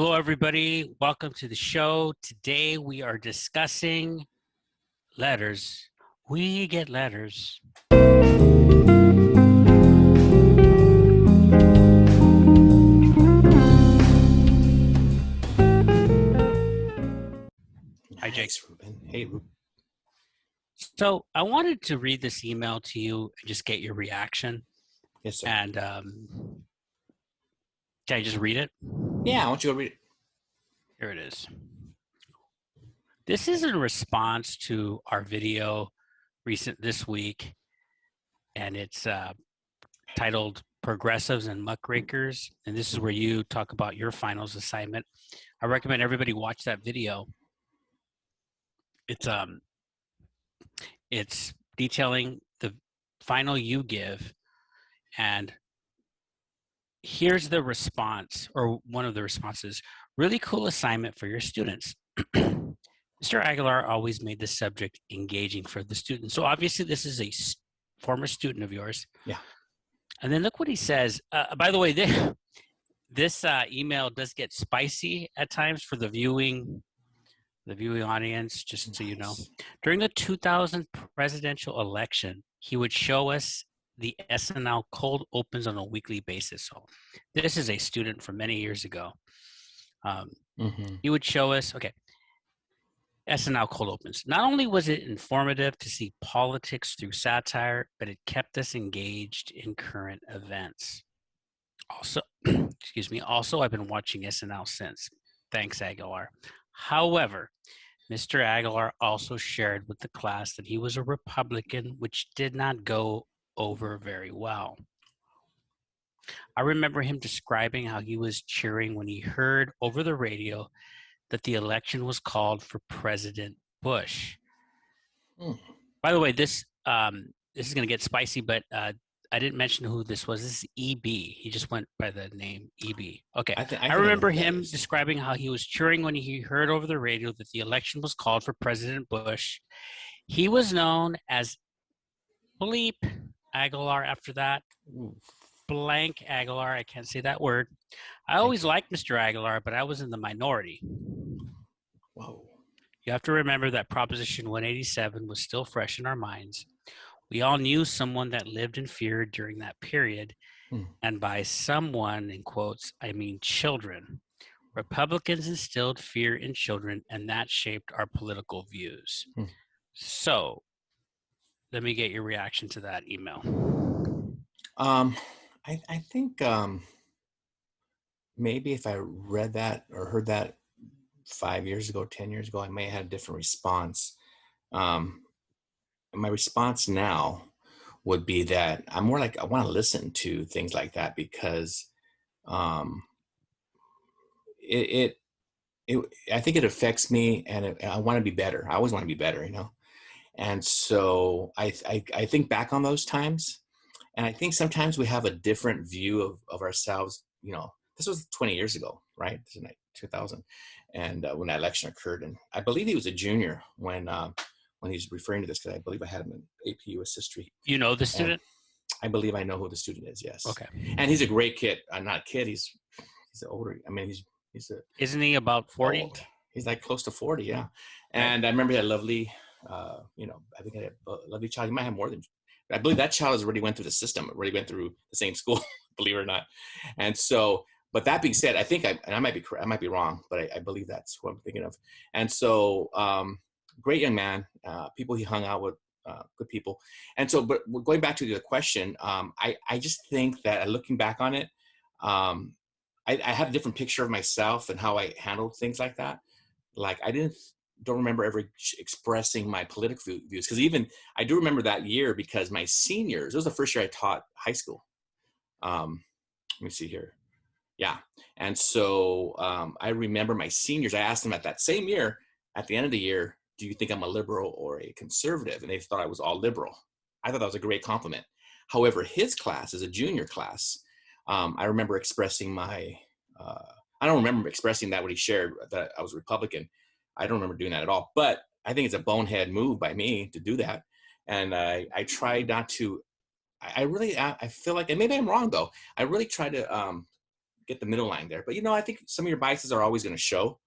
Hello, everybody. Welcome to the show. Today we are discussing letters. We get letters. Hi, Jake. Nice, Ruben. Hey, Ruben. So I wanted to read this email to you and just get your reaction. Yes, sir. And can I just read it? Yeah, why don't you go read it? Here it is. This is in response to our video this week, and it's titled Progressives and Muckrakers. And this is where you talk about your finals assignment. I recommend everybody watch that video. It's detailing the final you give, and here's the response, or one of the responses. Really cool assignment for your students. Mr. Aguilar always made the subject engaging for the students. So obviously this is a former student of yours. Yeah. And then look what he says. By the way, this email does get spicy at times for the viewing audience, just so you know. During the 2000 presidential election, he would show us the SNL cold opens on a weekly basis. So this is a student from many years ago. He would show us, SNL cold opens. Not only was it informative to see politics through satire, but it kept us engaged in current events. Also, also, I've been watching SNL since. Thanks, Aguilar. However, Mr. Aguilar also shared with the class that he was a Republican, which did not go over very well. I remember him describing how he was cheering when he heard over the radio that the election was called for President Bush. By the way, this is going to get spicy, but I didn't mention who this was. This is EB. He just went by the name EB. Okay. I remember him describing how he was cheering when he heard over the radio that the election was called for President Bush. He was known as Bleep Aguilar after that. Blank Aguilar. I can't say that word. I always liked Mr. Aguilar, but I was in the minority. Whoa. You have to remember that Proposition 187 was still fresh in our minds. We all knew someone that lived in fear during that period. And by someone, in quotes, I mean children. Republicans instilled fear in children, and that shaped our political views. So, let me get your reaction to that email. I think maybe if I read that or heard that 5 years ago, 10 years ago, I may have had a different response. My response now would be that I'm more like I want to listen to things like that because I think it affects me, and I want to be better. I always want to be better, And so I think back on those times, and I think sometimes we have a different view of ourselves. This was 20 years ago, right? This is like 2000, and when that election occurred, and I believe he was a junior when he's referring to this, because I believe I had him in AP US history. You know the student? I believe I know who the student is. Yes. Okay. And he's a great kid. Not kid. He's older. I mean, he's a. Isn't he about 40? Old. He's like close to 40. Yeah. And I remember he had a lovely, I think I had a lovely child. He might have more than. I believe that child has already went through the system. Already went through the same school, believe it or not. And so, but that being said, I think I might be wrong, but I believe that's what I'm thinking of. And so, great young man, people he hung out with, good people. And so, but going back to the question, I just think that looking back on it, I have a different picture of myself and how I handled things like that. Like don't remember ever expressing my political views, because even I do remember that year, because my seniors, it was the first year I taught high school. Let me see here. Yeah. And so I remember my seniors, I asked them at that same year, at the end of the year, do you think I'm a liberal or a conservative? And they thought I was all liberal. I thought that was a great compliment. However, his class is a junior class. I remember expressing I don't remember expressing that when he shared that I was Republican. I don't remember doing that at all, but I think it's a bonehead move by me to do that. And I tried not to, I feel like, and maybe I'm wrong though, I really try to get the middle line there. But I think some of your biases are always going to show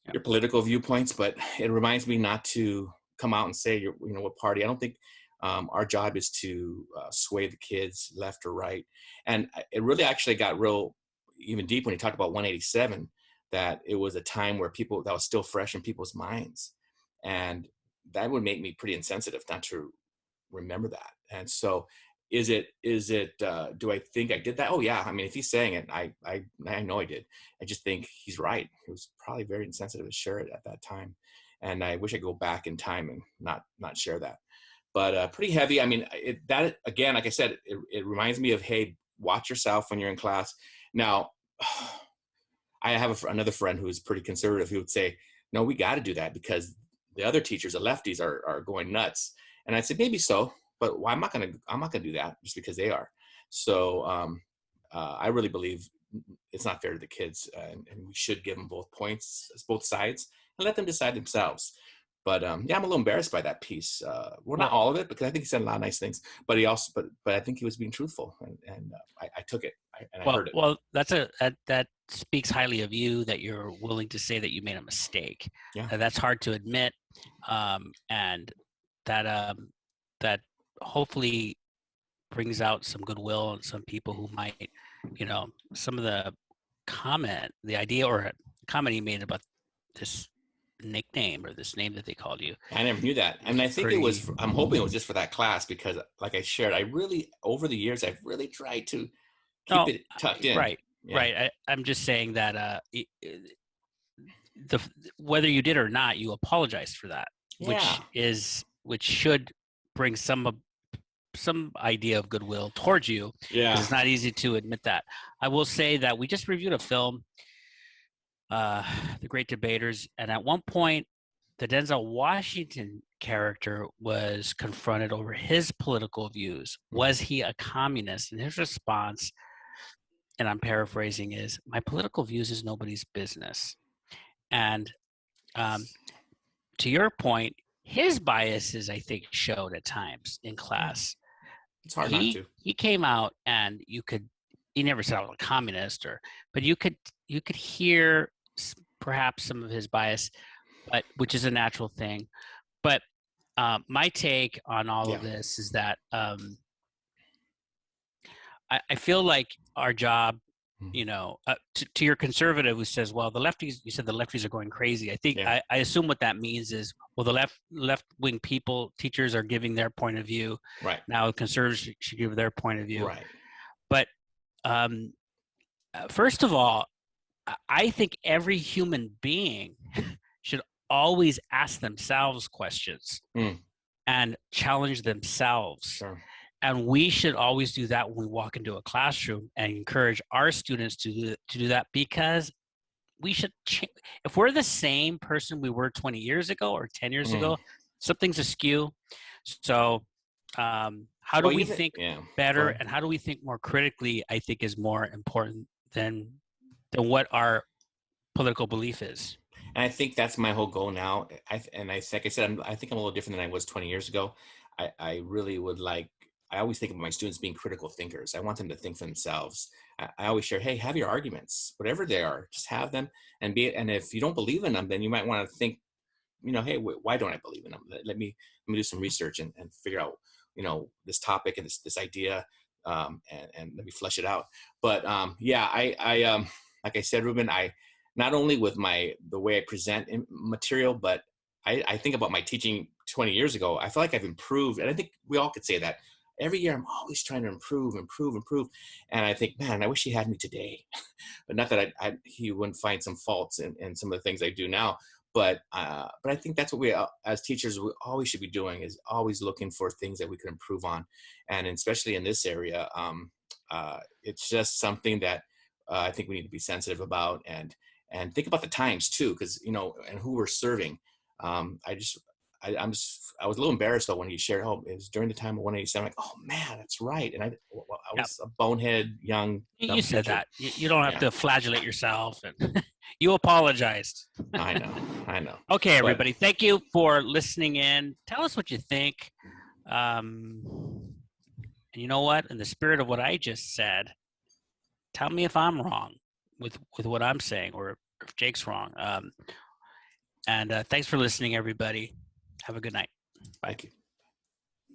Yep. your political viewpoints. But it reminds me not to come out and say what party. I don't think our job is to sway the kids left or right. And it really actually got real even deep when he talked about 187. That it was a time where that was still fresh in people's minds, and that would make me pretty insensitive not to remember that. And so is it do I think I did that? Oh yeah. I mean, if he's saying it, I know I did. I just think he's right. It was probably very insensitive to share it at that time, and I wish I could go back in time and not share that. But pretty heavy. I mean, that again, like I said, it reminds me of, hey, watch yourself when you're in class. Now I have another friend who's pretty conservative. He would say, no, we got to do that because the other teachers, the lefties, are going nuts. And I said, maybe so, but I'm not gonna do that just because they are. So I really believe it's not fair to the kids, and we should give them both sides, and let them decide themselves. But yeah, I'm a little embarrassed by that piece. Well, not all of it, because I think he said a lot of nice things. But but I think he was being truthful, and I took it, I heard it. Well, that speaks highly of you, that you're willing to say that you made a mistake. Yeah. That's hard to admit, and that hopefully brings out some goodwill in some people who might, some of the idea or comment he made about this nickname or this name that they called you. I never knew that. And I think I'm hoping it was just for that class, because like I shared, over the years, I've really tried to keep it tucked in. Right. Yeah. Right. I'm just saying that whether you did or not, you apologized for that, which should bring some idea of goodwill towards you. Yeah. It's not easy to admit that. I will say that we just reviewed a film, The Great Debaters, and at one point the Denzel Washington character was confronted over his political views. Was he a communist? And his response, and I'm paraphrasing, is, my political views is nobody's business. And to your point, his biases, I think, showed at times in class. It's hard not to. He came out, and he never said I was a communist, but you could hear perhaps some of his bias, but which is a natural thing. But my take on all of this is that I feel like our job, to your conservative who says, well, you said the lefties are going crazy. I think I assume what that means is, well, the left-wing teachers are giving their point of view. Right. Now conservatives should give their point of view. Right. But first of all, I think every human being should always ask themselves questions and challenge themselves. Sure. And we should always do that when we walk into a classroom, and encourage our students to do that, because we should if we're the same person we were 20 years ago or 10 years ago, something's askew. So how do we think better, and how do we think more critically, I think, is more important than what our political belief is. And I think that's my whole goal now. Like I said, I think I'm a little different than I was 20 years ago. I really would I always think of my students being critical thinkers. I want them to think for themselves. I always share, hey, have your arguments, whatever they are, just have them, and if you don't believe in them, then you might want to think, hey, why don't I believe in them? Let me do some research and figure out, this topic and this idea, and let me flesh it out. But I like I said, Ruben, I not only with the way I present material, but I think about my teaching 20 years ago. I feel like I've improved, and I think we all could say that. Every year, I'm always trying to improve. And I think, man, I wish he had me today. But not that he wouldn't find some faults in some of the things I do now. But I think that's what we, as teachers, we always should be doing, is always looking for things that we can improve on. And especially in this area, it's just something that I think we need to be sensitive about, and think about the times too, because, and who we're serving. I was a little embarrassed though when he shared, it was during the time of 187. I'm like, oh man, that's right. And I was a bonehead young. You said teacher. That you don't have to flagellate yourself, and you apologized. I know. Okay, everybody, thank you for listening in. Tell us what you think. And you know what? In the spirit of what I just said, tell me if I'm wrong with what I'm saying, or if Jake's wrong. And thanks for listening, everybody. Have a good night. Thank you.